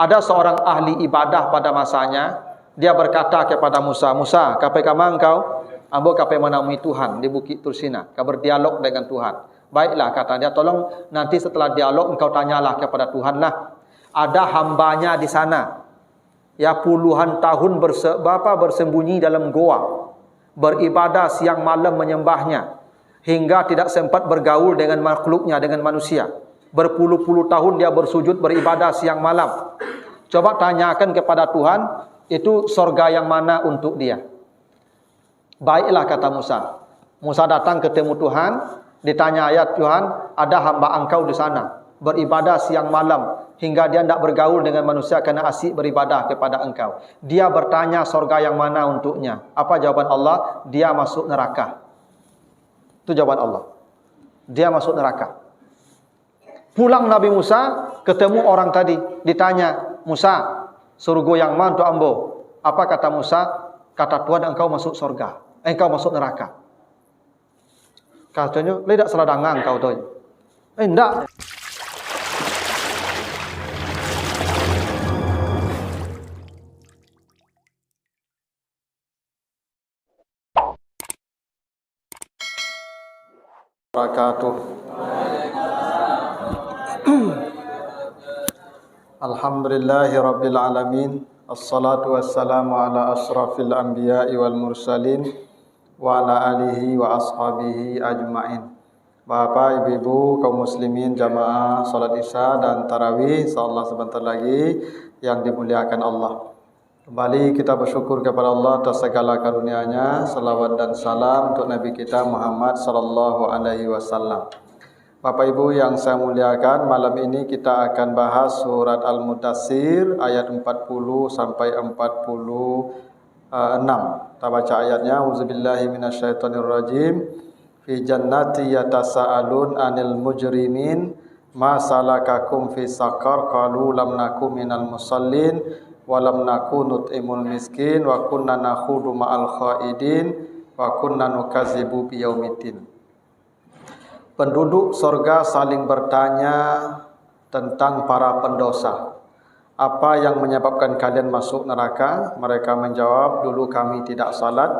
Ada seorang ahli ibadah pada masanya, dia berkata kepada Musa, Musa, kapai kamang kau? Ambo kapai menemui Tuhan di Bukit Tursina, kau berdialog dengan Tuhan. Baiklah, kata dia, tolong nanti setelah dialog engkau tanyalah kepada Tuhan lah. Ada hambanya di sana, ya puluhan tahun bersembunyi dalam goa, beribadah siang malam menyembahnya, hingga tidak sempat bergaul dengan makhluknya, dengan manusia. Berpuluh-puluh tahun dia bersujud beribadah siang malam. Coba tanyakan kepada Tuhan, itu sorga yang mana untuk dia? Baiklah, kata Musa. Musa datang ketemu Tuhan, ditanya ayat Tuhan, ada hamba engkau di sana, beribadah siang malam, hingga dia tidak bergaul dengan manusia karena asyik beribadah kepada engkau. Dia bertanya sorga yang mana untuknya. Apa jawaban Allah? Dia masuk neraka. Itu jawaban Allah. Dia masuk neraka. Pulang Nabi Musa, ketemu orang tadi, ditanya, Musa, surga yang mana untuk ambo? Apa kata Musa? Kata Tuhan, engkau masuk surga, engkau masuk neraka. Katanya, tidak salah dengar engkau tu. Tidak. Barakatuh. Alhamdulillahi rabbil alamin. Assalatu wassalamu ala asrafil anbiya'i wal mursalin wa ala alihi wa ashabihi ajma'in. Bapak, ibu-ibu, kaum muslimin, jamaah salat isya dan tarawih, insyaallah sebentar lagi, yang dimuliakan Allah. Kembali kita bersyukur kepada Allah atas segala karunia-Nya. Salawat dan salam untuk Nabi kita Muhammad sallallahu alaihi wasallam. Bapak Ibu yang saya muliakan, malam ini kita akan bahas surat Al-Mudaththir ayat 40 sampai 46. Kita baca ayatnya. Auzubillahi minasyaitonirrajim. Fi jannati yatasaalun 'anil mujrimin ma salakakum fi saqar qalu lam nakum minal musallin wa lam nakun nut'imul miskin wa kunna nakhudu ma'al khaidin wa kunna nukadzibu biyaumiddin. Penduduk sorga saling bertanya tentang para pendosa. Apa yang menyebabkan kalian masuk neraka? Mereka menjawab, dulu kami tidak salat,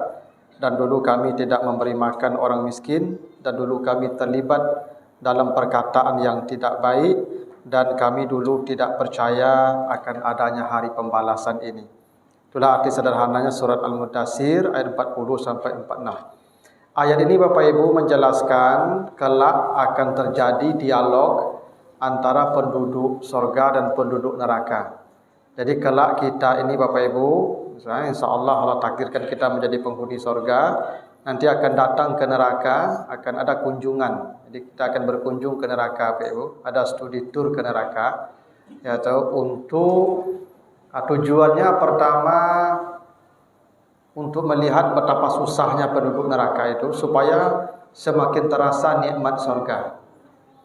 dan dulu kami tidak memberi makan orang miskin, dan dulu kami terlibat dalam perkataan yang tidak baik, dan kami dulu tidak percaya akan adanya hari pembalasan ini. Itulah arti sederhananya surat Al-Mudaththir ayat 40 sampai 46. Ayat ini Bapak Ibu menjelaskan kelak akan terjadi dialog antara penduduk surga dan penduduk neraka. Jadi kelak kita ini Bapak Ibu, insyaallah Allah takdirkan kita menjadi penghuni surga, nanti akan datang ke neraka, akan ada kunjungan. Jadi kita akan berkunjung ke neraka Bapak Ibu, ada studi tour ke neraka. Yaitu untuk tujuannya pertama untuk melihat betapa susahnya penduduk neraka itu supaya semakin terasa nikmat surga.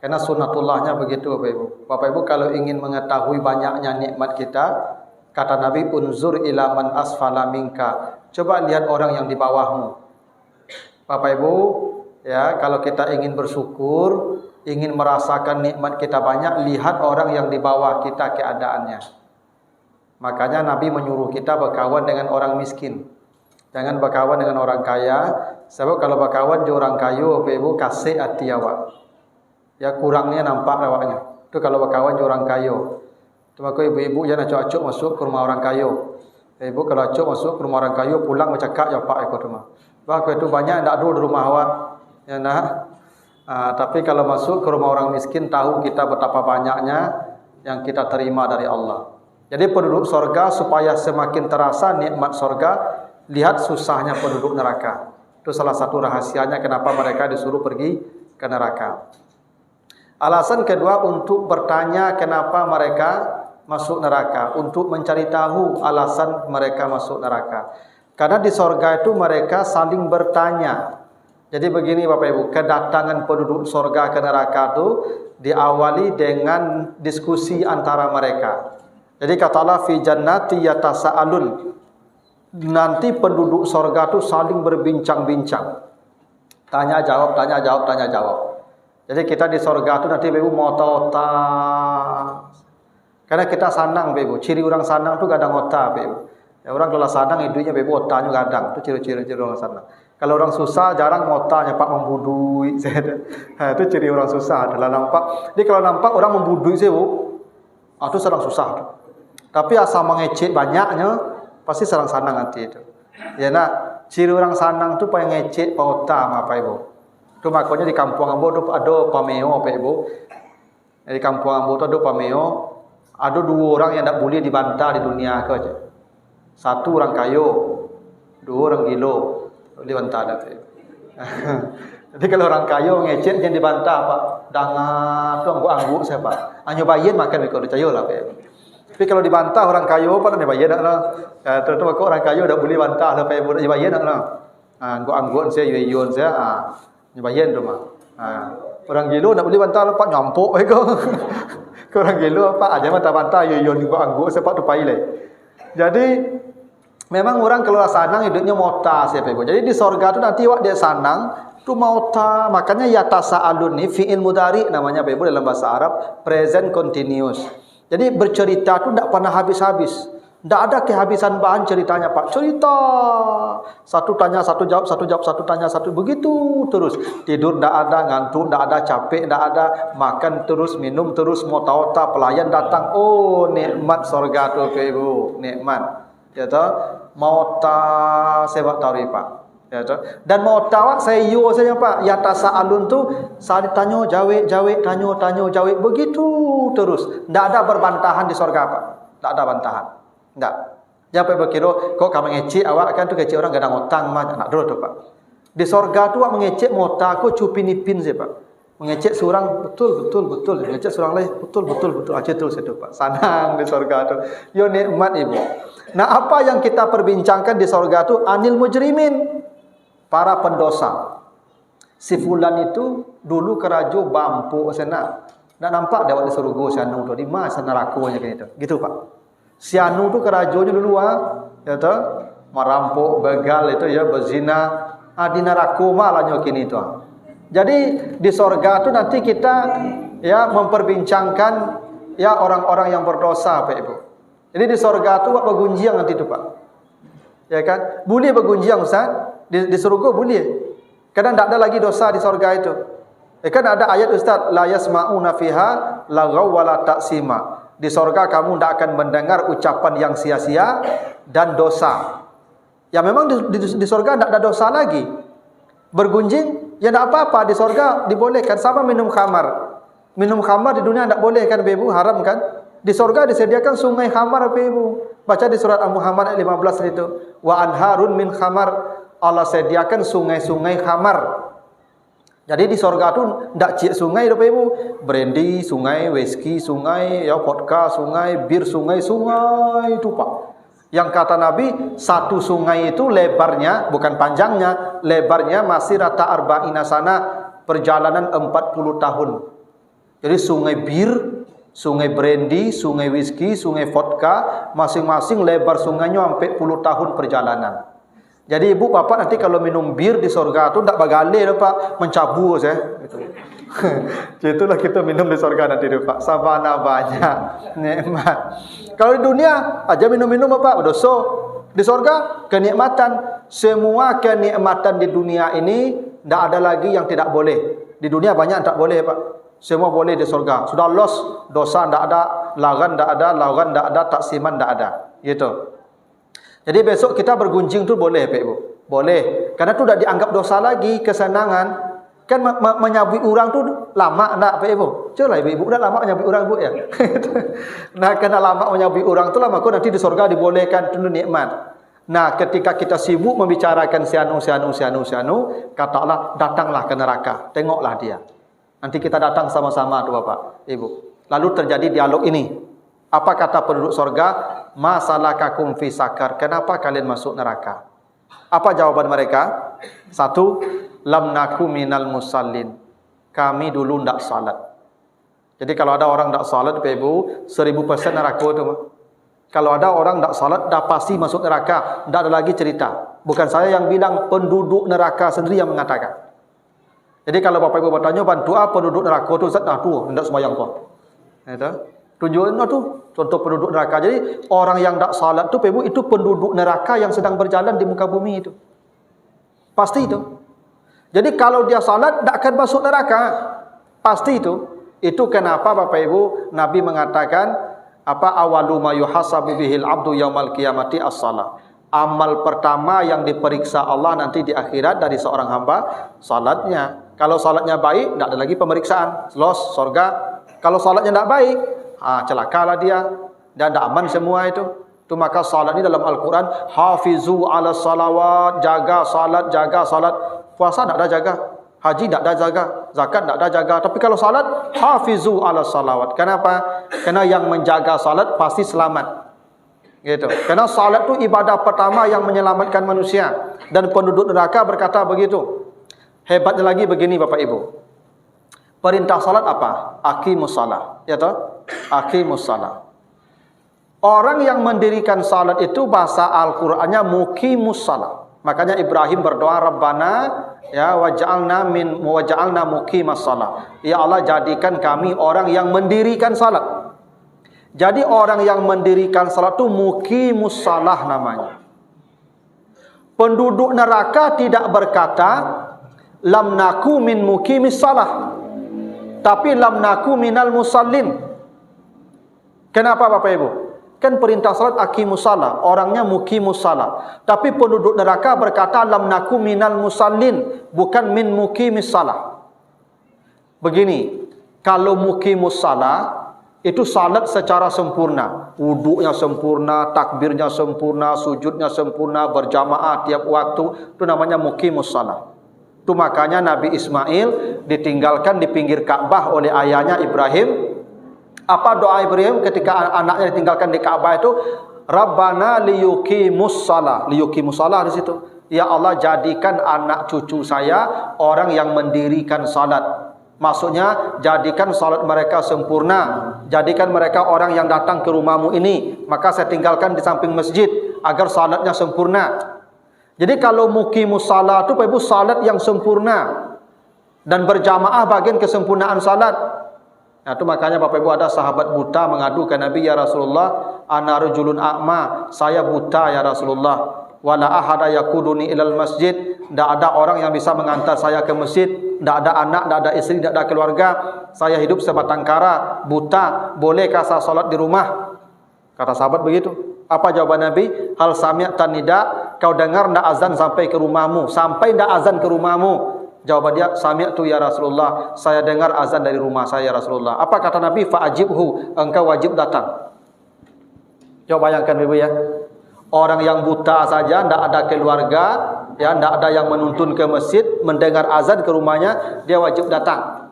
Karena sunatullahnya begitu Bapak Ibu. Bapak Ibu kalau ingin mengetahui banyaknya nikmat kita, kata Nabi, unzur ila man asfala minka. Coba lihat orang yang di bawahmu. Bapak Ibu, ya, kalau kita ingin bersyukur, ingin merasakan nikmat kita banyak, lihat orang yang di bawah kita keadaannya. Makanya Nabi menyuruh kita berkawan dengan orang miskin. Jangan berkawan dengan orang kaya. Sebab kalau berkawan dengan orang kaya, Bapak Ibu, kasih hati awak. Ya kurangnya nampak awaknya. Itu kalau berkawan dengan orang kaya. Itu maka ibu-ibu jangan acuk-acuk masuk ke rumah orang kaya. Ibu kalau acuk masuk ke rumah orang kaya, pulang bercakap ya Pak ikut rumah. Bapak itu banyak tidak ada di rumah awak. Ya nah. Tapi kalau masuk ke rumah orang miskin, tahu kita betapa banyaknya yang kita terima dari Allah. Jadi penduduk surga supaya semakin terasa nikmat surga, lihat susahnya penduduk neraka. Itu salah satu rahasianya kenapa mereka disuruh pergi ke neraka. Alasan kedua untuk bertanya kenapa mereka masuk neraka, untuk mencari tahu alasan mereka masuk neraka. Karena di surga itu mereka saling bertanya. Jadi begini Bapak Ibu, kedatangan penduduk surga ke neraka itu diawali dengan diskusi antara mereka. Jadi kata Allah, fi jannati yatasaalun. Nanti penduduk surga itu saling berbincang-bincang. Tanya jawab, tanya jawab, tanya jawab. Jadi kita di surga itu nanti Ibu mau tahu Karena kita sanang Bapak Ibu. Ciri orang sanang tu gadang otak Bapak Ibu. Ya, orang kalau sanang hidupnya Bapak Ibu otaknya gadang. Itu ciri-ciri orang sanang. Kalau orang susah jarang otaknya Pak membudui. Itu ciri orang susah adalah nampak. Jadi kalau nampak orang membudui sih Bu, itu sedang susah. Tapi asal mengecek banyaknya pasti serang sanang nanti itu. Ya nak, ciri orang sanang tu paling ngecek pauta Bapak Ibu. Itu makanya di kampung Ambo ada pameo Bapak Ibu. Di kampung Ambo tu ada pameo. Ada 2 orang yang tak boleh dibantah di dunia ke aja. 1 orang kayo, 2 orang gilo. Dibantah dah. Jadi kalau orang kayo ngecek jangan dibantah Pak. Dangan tu angguk-angguk saya Pak. Hanya bayin makan mereka percaya lah Pak. Tapi kalau dibantah orang kayo apa nak bayin dak lah. Tentu kau orang kayo dak boleh bantah lah Pak Ibu dak bayin dak lah. Angguk-angguk saya yuyun saya bayin tu mah. Orang gilo dak boleh bantah lah Pak nyampuk mereka. Kau orang gilo Pak aja bantah-bantah yuyun angguk saya Pak tu pai leh. Jadi memang orang kalau sanang hidupnya mota siapa Ibu. Jadi di sorga tu nanti wak dia sanang tu mauta, makanya yatasaalun ni fi'il mudhari namanya Bapak Ibu dalam bahasa Arab, present continuous. Jadi bercerita tu tak pernah habis-habis. Tak ada kehabisan bahan ceritanya Pak. Cerita. Satu tanya, satu jawab, satu jawab, satu tanya, satu begitu terus. Tidur tak ada, ngantuk tak ada, capek tak ada, makan terus, minum terus, mota-ota, pelayan datang. Oh, nikmat surga tu Bapak Ibu, nikmat. Ya toh? Mauta sebab tahu Pak. Ya toh? Dan mau tahu saya yo saja Pak. Ya tasaalun tu saya ditanya jawab tanya jawab begitu terus. Tak ada berbantahan di surga Pak. Tak ada bantahan. Tak. Jangan berkira kok kamu ngecek awak kan tu kecek orang gadang utang mah nak dulu tu Pak. Di surga tu awak mengecek mota aku cupin-ipin saja Pak. Mengecek seorang betul, mengecek seorang lain betul. Aja tu situ Pak. Sanang di surga tu. Yo nikmat Ibu. Nah, apa yang kita perbincangkan di surga tu anil mujrimin, para pendosa. Si fulan itu dulu kerajo bampu sana. Tak nampak dia di surga si anu tu di masa nerakonya kan itu. Gitu Pak. Si anu tu kerajonya dulu ya tu merampok, begal itu ya, berzina, di neraka malahnya kini itu. Jadi di surga tu nanti kita ya memperbincangkan ya orang-orang yang berdosa Pak Ibu. Jadi di surga tu buat bergunjing nanti tu Pak. Ya kan? Boleh bergunjing Ustaz? Di surga boleh. Kadang tak ada lagi dosa di surga itu. Kan ada ayat Ustaz, la yasma'una fiha laghaw wala ta'sima. Di surga kamu tidak akan mendengar ucapan yang sia-sia dan dosa. Ya memang di surga tidak ada dosa lagi. Bergunjing ya tidak apa-apa, di surga dibolehkan. Sama minum khamar. Minum khamar di dunia tidak boleh kan Ibu, haram kan? Di surga disediakan sungai khamar Ibu. Baca di surat Al-Muhammad ayat 15 itu. Wa anharun min khamar. Allah sediakan sungai-sungai khamar. Jadi di surga tu tidak cik sungai Bapak Ibu. Brandy, sungai, whisky, sungai, ya vodka, sungai, bir, sungai itu Pak. Yang kata Nabi, satu sungai itu lebarnya, bukan panjangnya, lebarnya masih rata arba'ina sana, perjalanan 40 tahun. Jadi sungai bir, sungai brandy, sungai whisky, sungai vodka, masing-masing lebar sungainya sampai 10 tahun perjalanan. Jadi ibu bapak nanti kalau minum bir di surga tu tak bagale dah Pak, mencabur saya. Gitu. Itulah kita minum di surga nanti dah Pak. Sabana banyak nikmat. Kalau di dunia aja minum-minum apa? Dosa. Di surga kenikmatan. Semua kenikmatan di dunia ini tidak ada lagi yang tidak boleh. Di dunia banyak tak boleh Pak. Semua boleh di surga. Sudah los, dosa tidak ada, lagan tidak ada, taksiman tidak ada. Gitu. Jadi besok kita bergunjing tu boleh Pak Ibu. Boleh. Karena tu dah dianggap dosa lagi, kesenangan. Kan menyabui orang tu lama tak Pak Ibu? Cuba Ibu dah lama menyabui orang Bu ya. Nah, kena lama menyabui orang tu lama kau nanti di surga dibolehkan tu nikmat. Nah, ketika kita sibuk membicarakan si anu, kata Allah datanglah ke neraka. Tengoklah dia. Nanti kita datang sama-sama tu Bapak, Ibu. Lalu terjadi dialog ini. Apa kata penduduk surga? Masalakakum fi sakar. Kenapa kalian masuk neraka? Apa jawaban mereka? 1, lam naku minal musallin. Kami dulu tidak salat. Jadi kalau ada orang tidak salat, Bapak Ibu, 1000% neraka itu. Kalau ada orang tidak salat, dah pasti masuk neraka. Tidak ada lagi cerita. Bukan saya yang bilang, penduduk neraka sendiri yang mengatakan. Jadi kalau Bapak Ibu bertanya, bantu apa penduduk neraka itu? Ustaz, tu, tidak semayang tu. Itu. Tujuannya tu contoh penduduk neraka. Jadi orang yang tak salat tu Ibu, itu penduduk neraka yang sedang berjalan di muka bumi itu. Pasti itu. Jadi kalau dia salat tak akan masuk neraka. Pasti itu. Itu kenapa Bapak Ibu Nabi mengatakan apa awalu ma yuhasabu bihil abdu yaumal qiyamati as-shalah. Amal pertama yang diperiksa Allah nanti di akhirat dari seorang hamba salatnya. Kalau salatnya baik, tak ada lagi pemeriksaan, los surga. Kalau salatnya tak baik, celakalah dia dan tak aman semua itu. Tu maka salat ni dalam Al-Quran, hafizu ala salawat, jaga salat, jaga salat. Puasa tak ada jaga, haji tak ada jaga, zakat tak ada jaga. Tapi kalau salat, hafizu ala salawat. Kenapa? Karena yang menjaga salat pasti selamat. Gitu. Karena salat tu ibadah pertama yang menyelamatkan manusia. Dan penduduk neraka berkata begitu. Hebatnya lagi begini Bapak Ibu. Perintah salat apa? Aqimus shalah. Ya toh? Aqimus shalah. Orang yang mendirikan salat itu bahasa Al-Qur'annya muqimus shalah. Makanya Ibrahim berdoa Rabbana ya waj'alna muqimas shalah. Ya Allah jadikan kami orang yang mendirikan salat. Jadi orang yang mendirikan salat itu muqimus shalah namanya. Penduduk neraka tidak berkata lam naku min muqimis shalah, tapi lam naku minal musallin. Kenapa Bapak Ibu? Kan perintah salat aqimus shalah, orangnya muqimus shalah. Tapi penduduk neraka berkata lam naku minal musallin, bukan min muqimis shalah. Begini, kalau muqimus shalah itu salat secara sempurna, wuduknya sempurna, takbirnya sempurna, sujudnya sempurna, berjamaah tiap waktu, itu namanya muqimus shalah. Itu makanya Nabi Ismail ditinggalkan di pinggir Ka'bah oleh ayahnya Ibrahim. Apa doa Ibrahim ketika anaknya ditinggalkan di Ka'bah itu? Rabbana liyuqimus shalah. Liyuqimus shalah di situ. Ya Allah jadikan anak cucu saya orang yang mendirikan salat. Maksudnya jadikan salat mereka sempurna. Jadikan mereka orang yang datang ke rumahmu ini. Maka saya tinggalkan di samping masjid agar salatnya sempurna. Jadi kalau muqimus shalah itu Bapak Ibu salat yang sempurna dan berjamaah bagian kesempurnaan salat. Nah, itu makanya Bapak Ibu ada sahabat buta mengadu ke Nabi, ya Rasulullah, ana rajulun a'ma, saya buta ya Rasulullah. Wala ahada yakuduni ilal masjid, tidak ada orang yang bisa mengantar saya ke masjid, tidak ada anak, tidak ada istri, tidak ada keluarga. Saya hidup sebatang kara, buta, bolehkah saya salat di rumah? Kata sahabat begitu. Apa jawaban Nabi? Hal sami'tan nida, kau dengar ndak azan sampai ke rumahmu? Sampai ndak azan ke rumahmu? Jawaban dia, sami'tu ya Rasulullah, saya dengar azan dari rumah saya ya Rasulullah. Apa kata Nabi? Fa'ajibhu, engkau wajib datang. Coba bayangkan Ibu ya. Orang yang buta saja, ndak ada keluarga, ya ndak ada yang menuntun ke masjid, mendengar azan ke rumahnya, dia wajib datang.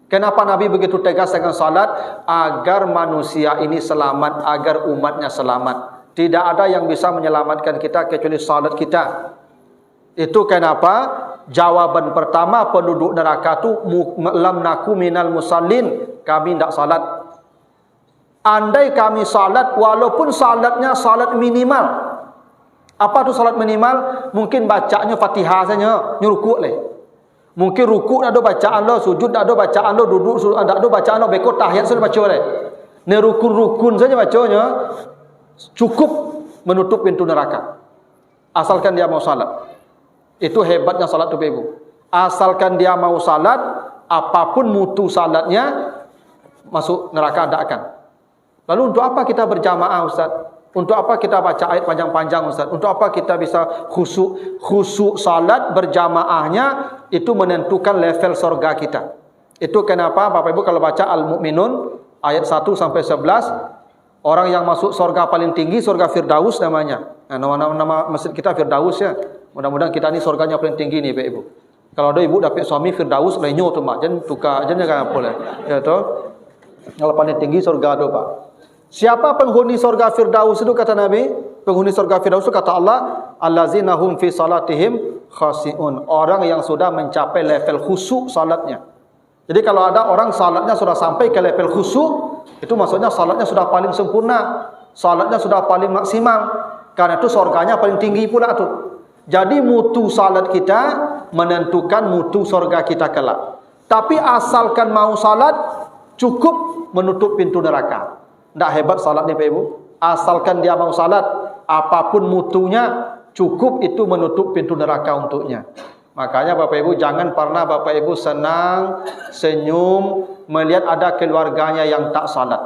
Kenapa Nabi begitu tegas dengan salat? Agar manusia ini selamat, agar umatnya selamat. Tidak ada yang bisa menyelamatkan kita kecuali salat kita. Itu kenapa jawaban pertama penduduk neraka itu lam naku minal musallin, kami tidak salat. Andai kami salat, walaupun salatnya salat minimal. Apa itu salat minimal? Mungkin bacanya Fatihah saja, nyurukuk leh. Mungkin rukuk ada bacaan lo, sujud ada bacaan lo, duduk ada bacaan lo, beko tahiyat sudah baca le. Ne rukun saja bacanya cukup menutup pintu neraka. Asalkan dia mau salat. Itu hebatnya salat tu Ibu. Asalkan dia mau salat, apapun mutu salatnya masuk neraka tidak akan. Lalu untuk apa kita berjamaah Ustaz? Untuk apa kita baca ayat panjang-panjang Ustaz? Untuk apa kita bisa khusyuk? Khusyuk salat berjamaahnya itu menentukan level surga kita. Itu kenapa Bapak Ibu kalau baca Al-Mu'minun ayat 1 sampai 11, orang yang masuk surga paling tinggi surga Firdaus namanya. Nah, nama masjid kita Firdaus ya. Mudah-mudahan kita ni surganya paling tinggi ni Bapak Ibu. Kalau ada ibu dapat suami Firdaus lenyo tu mak, jangan tukar jangan apa boleh. Ya toh. Kalau paling tinggi surga tu Pak. Siapa penghuni surga Firdaus itu kata Nabi? Penghuni surga Firdaus itu kata Allah, allazina hum fi salatihim khashi'un. Orang yang sudah mencapai level khusyuk salatnya. Jadi kalau ada orang salatnya sudah sampai ke level khusyuk, itu maksudnya salatnya sudah paling sempurna, salatnya sudah paling maksimal. Karena itu surganya paling tinggi pula tu. Jadi mutu salat kita menentukan mutu surga kita kelak. Tapi asalkan mau salat, cukup menutup pintu neraka. Tidak hebat salat ni Pak Ibu. Asalkan dia mau salat, apapun mutunya, cukup itu menutup pintu neraka untuknya. Makanya Bapak Ibu jangan pernah Bapak Ibu senang, senyum melihat ada keluarganya yang tak salat.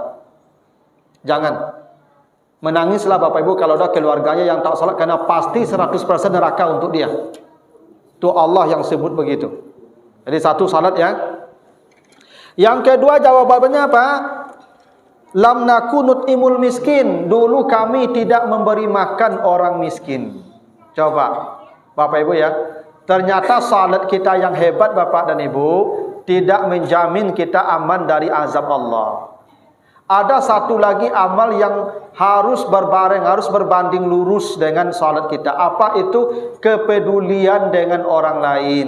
Jangan. Menangislah Bapak Ibu kalau ada keluarganya yang tak salat, karena pasti 100% neraka untuk dia. Itu Allah yang sebut begitu. Jadi satu salat ya. Yang kedua jawabannya apa? Lam nakunut imul miskin. Dulu kami tidak memberi makan orang miskin. Coba Bapak Ibu ya. Ternyata salat kita yang hebat Bapak dan Ibu tidak menjamin kita aman dari azab Allah. Ada satu lagi amal yang harus berbareng, harus berbanding lurus dengan salat kita. Apa itu? Kepedulian dengan orang lain.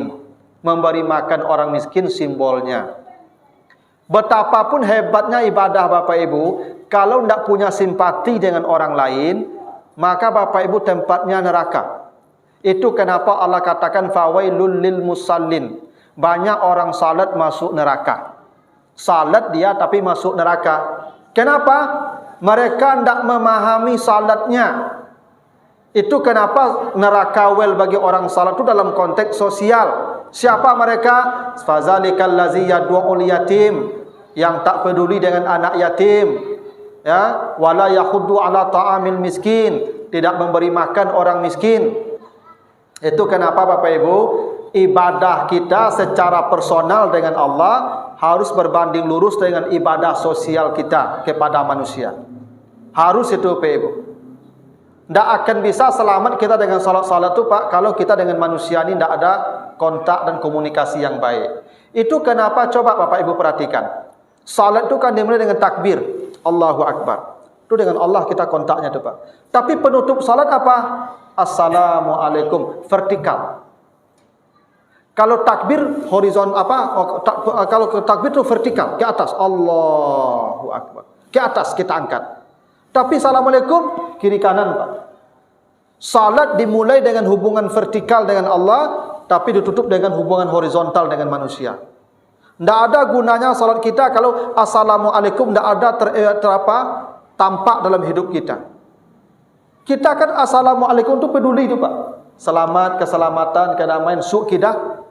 Memberi makan orang miskin simbolnya. Betapapun hebatnya ibadah Bapak Ibu, kalau tidak punya simpati dengan orang lain, maka Bapak Ibu tempatnya neraka. Itu kenapa Allah katakan fawailul lil musallin. Banyak orang salat masuk neraka. Salat dia tapi masuk neraka. Kenapa? Mereka tidak memahami salatnya. Itu kenapa neraka wel bagi orang salat itu dalam konteks sosial. Siapa mereka? Fazalikal ladzi yad'ul yatim, yang tak peduli dengan anak yatim, ya, wala yahuddu ala ta'amil miskin, tidak memberi makan orang miskin. Itu kenapa Bapak Ibu, ibadah kita secara personal dengan Allah harus berbanding lurus dengan ibadah sosial kita kepada manusia. Harus itu Bapak Ibu. Tidak akan bisa selamat kita dengan salat-salat itu Pak, kalau kita dengan manusia ini tidak ada kontak dan komunikasi yang baik. Itu kenapa coba Bapak Ibu perhatikan. Salat itu kan dimulai dengan takbir, Allahu Akbar. Itu dengan Allah kita kontaknya itu Pak. Tapi penutup salat apa? Assalamualaikum, vertikal. Kalau takbir horizon apa? Kalau takbir itu vertikal, ke atas, Allahu Akbar. Ke atas kita angkat. Tapi Assalamualaikum kiri kanan Pak. Salat dimulai dengan hubungan vertikal dengan Allah, tapi ditutup dengan hubungan horizontal dengan manusia. Tidak ada gunanya salat kita kalau Assalamualaikum tidak ada tampak dalam hidup kita. Kita kan Assalamualaikum itu peduli itu Pak. Selamat, keselamatan, kedamaian, sukidah.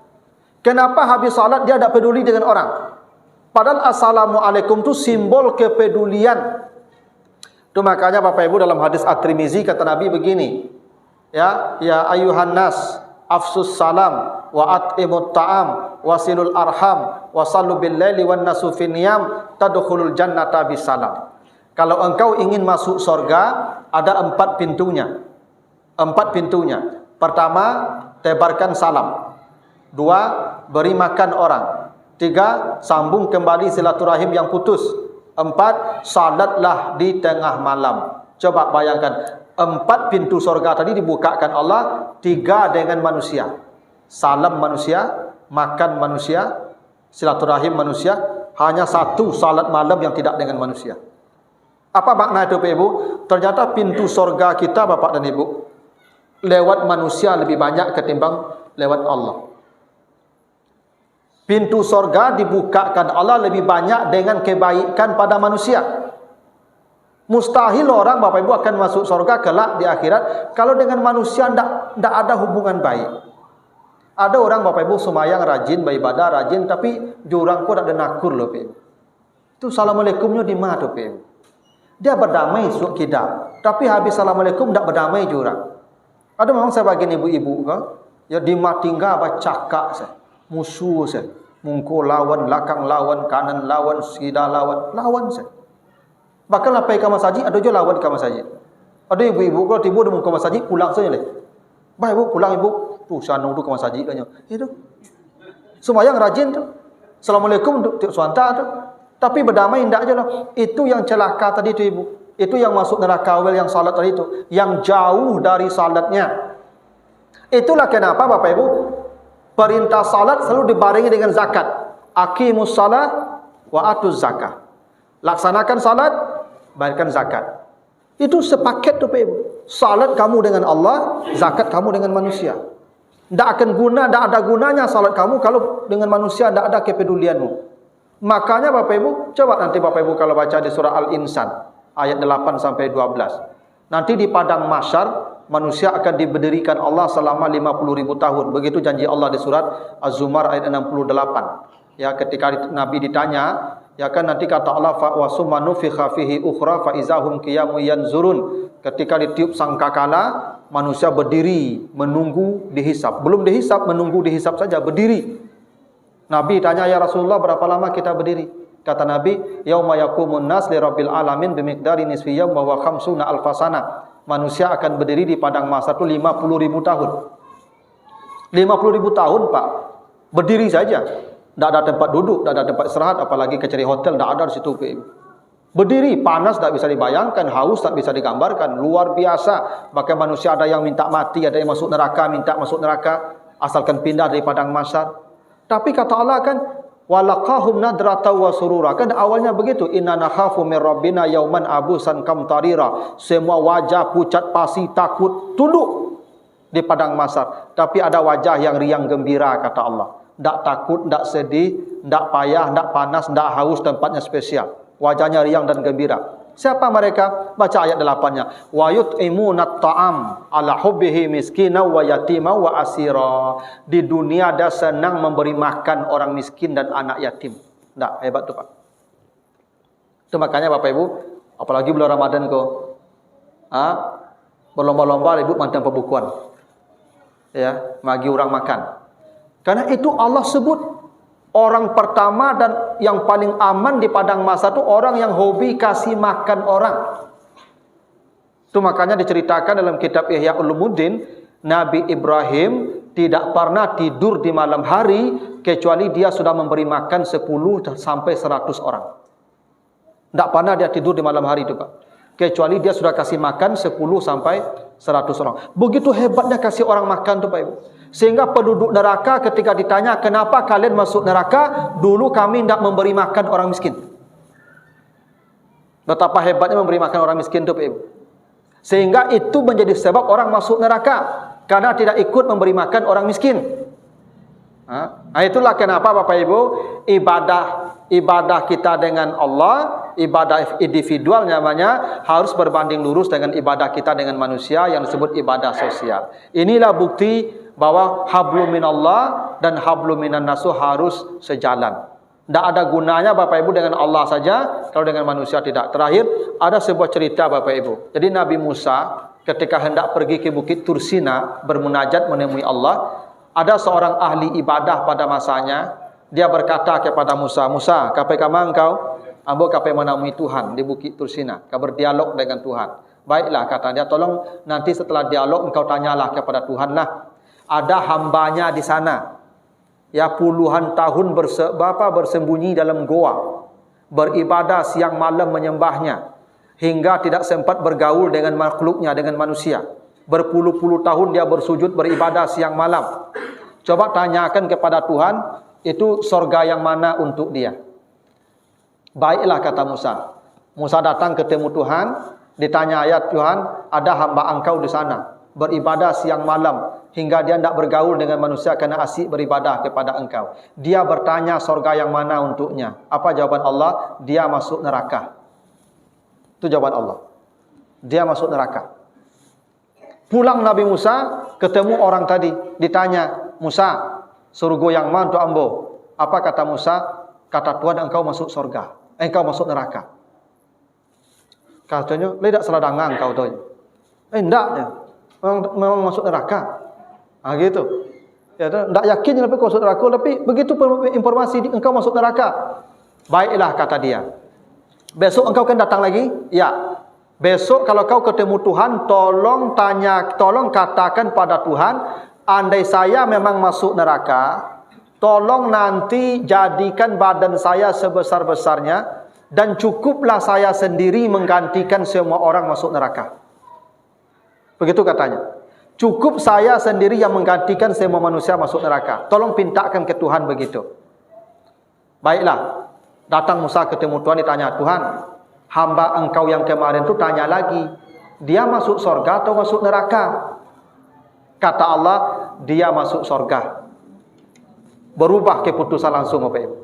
Kenapa habis salat dia tidak peduli dengan orang? Padahal Assalamualaikum itu simbol kepedulian. Itu makanya Bapak Ibu dalam hadis At-Tirmizi kata Nabi begini, ya ayuhan nas afsus salam wa at'imut ta'am wasilul arham wasallu bil laili wan nasu fin niyam tadkhulul jannata bisalam. Kalau engkau ingin masuk surga, ada 4 pintunya. 4 pintunya. Pertama, tebarkan salam. 2, beri makan orang. 3, sambung kembali silaturahim yang putus. 4, salatlah di tengah malam. Coba bayangkan, 4 pintu surga tadi dibukakan Allah, 3 dengan manusia. Salam manusia, makan manusia, silaturahim manusia, hanya 1 salat malam yang tidak dengan manusia. Apa makna itu Bapak Ibu? Ternyata pintu surga kita Bapak dan Ibu lewat manusia lebih banyak ketimbang lewat Allah. Pintu surga dibukakan Allah lebih banyak dengan kebaikan pada manusia. Mustahil orang Bapak Ibu akan masuk surga kelak di akhirat kalau dengan manusia tidak ada hubungan baik. Ada orang Bapak Ibu sembahyang rajin, beribadah rajin, tapi jurang pun ada nakur loh Bapak Ibu. Itu Assalamualaikumnya di mana Bapak Ibu? Dia berdamai suuk kita, tapi habis Assalamualaikum tidak berdamai jurang. Ada memang saya bagian ibu-ibu kan, ya di matingga bacakak saya, musuh saya, mungko lawan, belakang lawan, kanan lawan, sida lawan saya. Bahkan apa yang masjid, ada juga lawan ke masjid. Ada ibu-ibu kalau tiba di muka masjid pulang saja leh. Baik ibu pulang ibu, tuh sanung tu ke masjid dah. Itu, semua yang rajin tu, Assalamualaikum tu suanta tu. Tapi berdamai tidak aja lah. Itu yang celaka tadi tu ibu. Itu yang masuk neraka wel yang salat tadi itu. Yang jauh dari salatnya. Itulah kenapa Bapak Ibu, perintah salat selalu dibarengi dengan zakat. Aqimus salat wa atuz zakah. Laksanakan salat, bayarkan zakat. Itu sepaket tu Bapak Ibu. Salat kamu dengan Allah, zakat kamu dengan manusia. Tidak akan guna, tidak ada gunanya salat kamu kalau dengan manusia tidak ada kepedulianmu. Makanya Bapak Ibu, coba nanti Bapak Ibu kalau baca di surah Al-Insan ayat 8 sampai 12. Nanti di padang mahsyar manusia akan diberdirikan Allah selama 50.000 tahun. Begitu janji Allah di surat Az-Zumar ayat 68. Ya, ketika Nabi ditanya, ya kan nanti kata Allah fa wasumma nufikha fihi ukhra fa izahum qiyamun yanzurun. Ketika ditiup sangkakala, manusia berdiri menunggu dihisab. Belum dihisab, menunggu dihisab saja berdiri. Nabi tanya, ya Rasulullah, berapa lama kita berdiri? Kata Nabi, yauma yaqumun nas li rabbil alamin bimiqdari nisfi yawm wa khamsuna alfasana. Manusia akan berdiri di padang mahsyar itu 50.000 tahun. 50.000 tahun, Pak. Berdiri saja. Tidak ada tempat duduk, tidak ada tempat istirahat, apalagi ke cari hotel, tidak ada di situ. Berdiri, panas tak bisa dibayangkan, haus tak bisa digambarkan, luar biasa. Bahkan manusia ada yang minta mati, ada yang masuk neraka, minta masuk neraka, asalkan pindah dari padang mahsyar. Tapi kata Allah kan, walaqahum nadrata wa surura. Kan awalnya begitu, inna nakhafu min rabbina yauman abusan kamtarira. Semua wajah pucat pasi, takut, tunduk di padang mahsyar. Tapi ada wajah yang riang gembira, kata Allah. Tak takut, tak sedih, tak payah, tak panas, tak haus, tempatnya spesial. Wajahnya riang dan gembira. Siapa mereka? Baca ayat 8-nya. Wa yut'imunat ta'am ala hubbihi miskina wa yatima wa asira. Di dunia dia senang memberi makan orang miskin dan anak yatim. Tak hebat tu Pak. Itu makanya Bapak Ibu, apalagi bulan Ramadan kok, berlomba-lomba ribut mantan pembukuan. Ya, bagi orang makan. Karena itu Allah sebut orang pertama dan yang paling aman di padang mahsyar itu orang yang hobi kasih makan orang. Itu makanya diceritakan dalam kitab Ihya Ulumuddin, Nabi Ibrahim tidak pernah tidur di malam hari kecuali dia sudah memberi makan 10 sampai 100 orang. Tidak pernah dia tidur di malam hari itu Pak. Kecuali dia sudah kasih makan 10 sampai 100 orang. Begitu hebatnya kasih orang makan itu Pak Ibu. Sehingga penduduk neraka ketika ditanya, kenapa kalian masuk neraka? Dulu kami tidak memberi makan orang miskin. Betapa hebatnya memberi makan orang miskin itu Pak Ibu. Sehingga itu menjadi sebab orang masuk neraka. Karena tidak ikut memberi makan orang miskin. Nah, itulah kenapa Bapak Ibu, ibadah kita dengan Allah, ibadah individual namanya, harus berbanding lurus dengan ibadah kita dengan manusia yang disebut ibadah sosial. Inilah bukti bahwa hablum minallah dan hablum minan nas harus sejalan. Tidak ada gunanya Bapak Ibu dengan Allah saja, kalau dengan manusia tidak. Terakhir, ada sebuah cerita Bapak Ibu. Jadi Nabi Musa ketika hendak pergi ke Bukit Tursina bermunajat menemui Allah, ada seorang ahli ibadah pada masanya. Dia berkata kepada Musa, Musa, kapai kama engkau? Ambo kapai menemui Tuhan di Bukit Tursina, kau berdialog dengan Tuhan. Baiklah, kata dia, tolong nanti setelah dialog engkau tanyalah kepada Tuhan lah. Ada hambanya di sana, ya puluhan tahun bersembunyi dalam goa, beribadah siang malam menyembahnya, hingga tidak sempat bergaul dengan makhluknya, dengan manusia. Berpuluh-puluh tahun dia bersujud beribadah siang malam. Coba tanyakan kepada Tuhan, itu sorga yang mana untuk dia? Baiklah, kata Musa. Musa datang ketemu Tuhan, ditanya ayat, Tuhan, ada hamba engkau di sana, beribadah siang malam, hingga dia tidak bergaul dengan manusia karena asyik beribadah kepada engkau. Dia bertanya sorga yang mana untuknya. Apa jawaban Allah? Dia masuk neraka. Itu jawaban Allah. Dia masuk neraka. Pulang Nabi Musa, ketemu orang tadi, ditanya, Musa, surga yang mana untuk ambo? Apa kata Musa? Kata Tuhan, engkau masuk surga, engkau masuk neraka. Katanya, tidak salah dengar engkau tu. Tidak, memang masuk neraka. Gitu. Ya, tidak yakin tapi kau masuk neraka, tapi begitu informasi engkau masuk neraka. Baiklah, kata dia. Besok engkau akan datang lagi? Ya. Besok kalau kau ketemu Tuhan, tolong katakan pada Tuhan, andai saya memang masuk neraka, tolong nanti jadikan badan saya sebesar-besarnya dan cukuplah saya sendiri menggantikan semua orang masuk neraka. Begitu katanya. Cukup saya sendiri yang menggantikan semua manusia masuk neraka. Tolong pintakan ke Tuhan begitu. Baiklah. Datang Musa ketemu Tuhan, ditanya, Tuhan, hamba engkau yang kemarin tu tanya lagi, dia masuk surga atau masuk neraka? Kata Allah, dia masuk surga. Berubah keputusan langsung Bapak Ibu.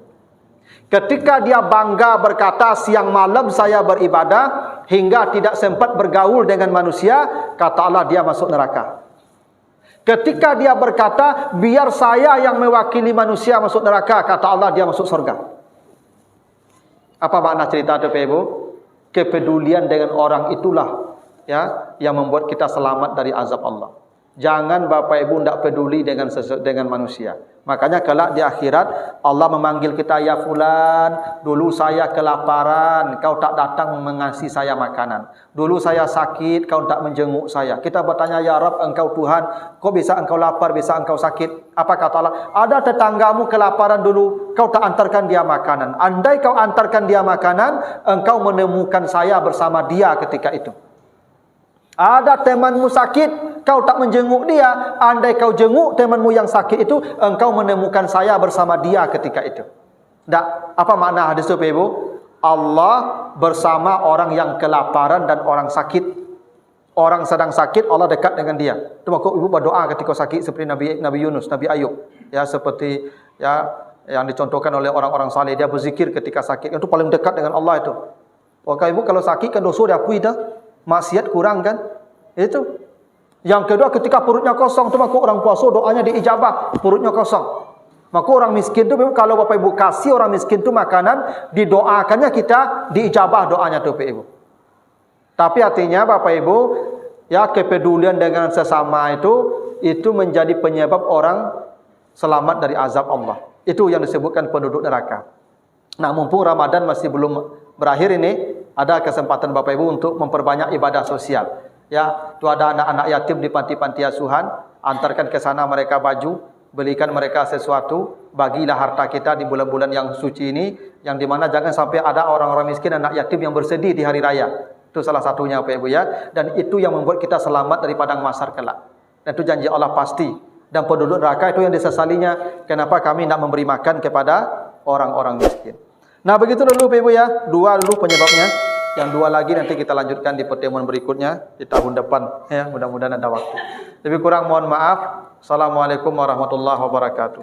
Ketika dia bangga berkata siang malam saya beribadah hingga tidak sempat bergaul dengan manusia, kata Allah dia masuk neraka. Ketika dia berkata biar saya yang mewakili manusia masuk neraka, kata Allah dia masuk surga. Apa makna cerita itu, Bapak Ibu? Kepedulian dengan orang itulah ya yang membuat kita selamat dari azab Allah. Jangan Bapak Ibu tidak peduli dengan manusia. Makanya kelak di akhirat Allah memanggil kita, ya fulan, dulu saya kelaparan, kau tak datang mengasihi saya makanan. Dulu saya sakit, kau tak menjenguk saya. Kita bertanya, ya Rabb, engkau Tuhan, kok bisa engkau lapar, bisa engkau sakit? Apa kata Allah? Ada tetanggamu kelaparan dulu, kau tak antarkan dia makanan. Andai kau antarkan dia makanan, engkau menemukan saya bersama dia ketika itu. Ada temanmu sakit, kau tak menjenguk dia. Andai kau jenguk temanmu yang sakit itu, engkau menemukan saya bersama dia ketika itu. Tak, apa makna hadis itu, Ibu? Allah bersama orang yang kelaparan dan orang sakit. Orang sedang sakit, Allah dekat dengan dia. Itu maka Ibu berdoa ketika sakit seperti Nabi Yunus, Nabi Ayub. Ya, seperti ya yang dicontohkan oleh orang-orang saleh, dia berzikir ketika sakit. Itu paling dekat dengan Allah itu. Maka Ibu kalau sakit kan dosa diakui dah. Maksiat kurang kan? Itu. Yang kedua ketika perutnya kosong tu maka orang puasa doanya diijabah, perutnya kosong. Maka orang miskin tu kalau Bapak Ibu kasih orang miskin tu makanan, didoakannya kita diijabah doanya tu Bapak Ibu. Tapi artinya Bapak Ibu, ya kepedulian dengan sesama itu menjadi penyebab orang selamat dari azab Allah. Itu yang disebutkan penduduk neraka. Nah, mumpung Ramadan masih belum berakhir ini, ada kesempatan Bapak Ibu untuk memperbanyak ibadah sosial. Ya, tu ada anak-anak yatim di panti-panti asuhan, antarkan ke sana mereka baju, belikan mereka sesuatu, bagilah harta kita di bulan-bulan yang suci ini, yang dimana jangan sampai ada orang-orang miskin, anak yatim yang bersedih di hari raya. Itu salah satunya Bapak Ibu ya, dan itu yang membuat kita selamat dari padang mahsyar kelak. Dan itu janji Allah pasti. Dan penduduk neraka itu yang disesalinya, kenapa kami tidak memberi makan kepada orang-orang miskin. Nah begitu dulu Bapak Ibu ya, dua dulu penyebabnya. Yang dua lagi nanti kita lanjutkan di pertemuan berikutnya di tahun depan ya, mudah-mudahan ada waktu. Lebih kurang mohon maaf. Assalamualaikum warahmatullahi wabarakatuh.